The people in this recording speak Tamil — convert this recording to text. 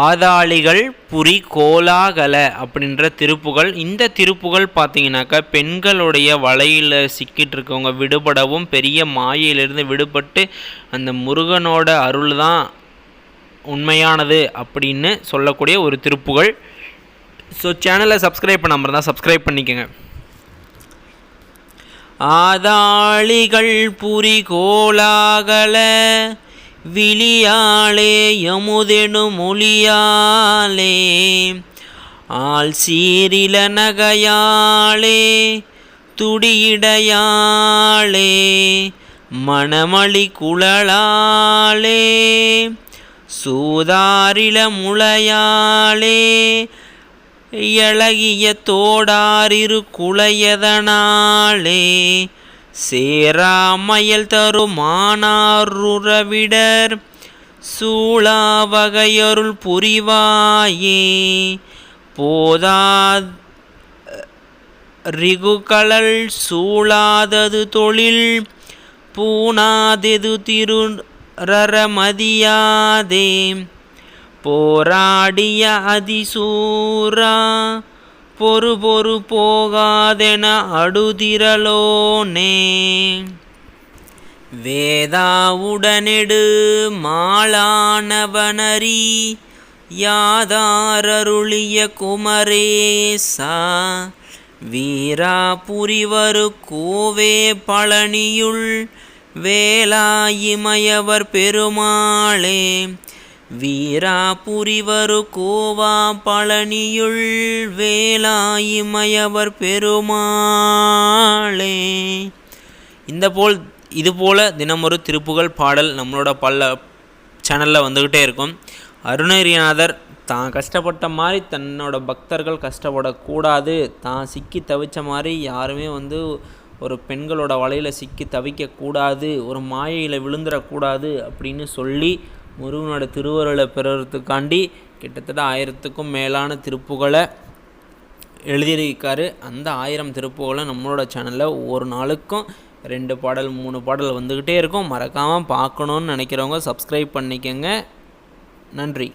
ஆதாளிகள் புரி கோலாகல அப்படின்ற திருப்புகள். இந்த திருப்புகள் பார்த்தீங்கன்னாக்கா பெண்களுடைய வலையில் சிக்கிட்டு இருக்கவங்க விடுபடவும் பெரிய மாயையிலிருந்து விடுபட்டு அந்த முருகனோட அருள் தான் உண்மையானது அப்படின்னு சொல்லக்கூடிய ஒரு திருப்புகள். ஸோ சேனலை சப்ஸ்கிரைப் பண்ணாமல் இருந்தால் சப்ஸ்கிரைப் பண்ணிக்கோங்க. ஆதாளிகள் புரி கோலாகல விழியாளே யமுதெனு மொழியாளே ஆள் சீரில நகையாளே துடியிடையாளே மணமளி குழலாளே சூதாரில முளையாளே எழகிய தோடாரிரு குளையதனாலே சேராமயல் தருமானாருறவிடர் சூளாவகையருள் புரிவாயே போதா ரிகுகளல் சூளாதது தொழில் பூனாதெது திருரமதியாதே போராடிய அதிசூரா பொறு போகாதென அடுதிரலோனே வேதாவுடனெடு மாளானவனரி யாதாரருளிய குமரேசா வீரா புரிவரு கோவே பழனியுள் வேலாயிமயவர் பெருமாளே வீரா புரிவரு கோவா பழனியுள் வேலாயிமயவர் பெருமாளே. இதுபோல் தினமொரு திருப்புகழ் பாடல் நம்மளோட பல சேனலில் வந்துக்கிட்டே இருக்கும். அருணகிரிநாதர் தான் கஷ்டப்பட்ட மாதிரி தன்னோட பக்தர்கள் கஷ்டப்படக்கூடாது, தான் சிக்கி தவிச்ச மாதிரி யாருமே ஒரு பெண்களோட வலையில் சிக்கி தவிக்கக்கூடாது, ஒரு மாயையில் விழுந்துடக்கூடாது அப்படின்னு சொல்லி முருகனோட திருவருளை பெறுறதுக்காண்டி கிட்டத்தட்ட 1000க்கும் மேலான திருப்புகளை எழுதியிருக்காரு. அந்த 1000 திருப்புகளை நம்மளோட சேனலில் ஒவ்வொரு நாளுக்கும் 2 பாடல் 3 பாடல் வந்துக்கிட்டே இருக்கும். மறக்காமல் பார்க்கணுன்னு நினைக்கிறவங்க சப்ஸ்கிரைப் பண்ணிக்கோங்க. நன்றி.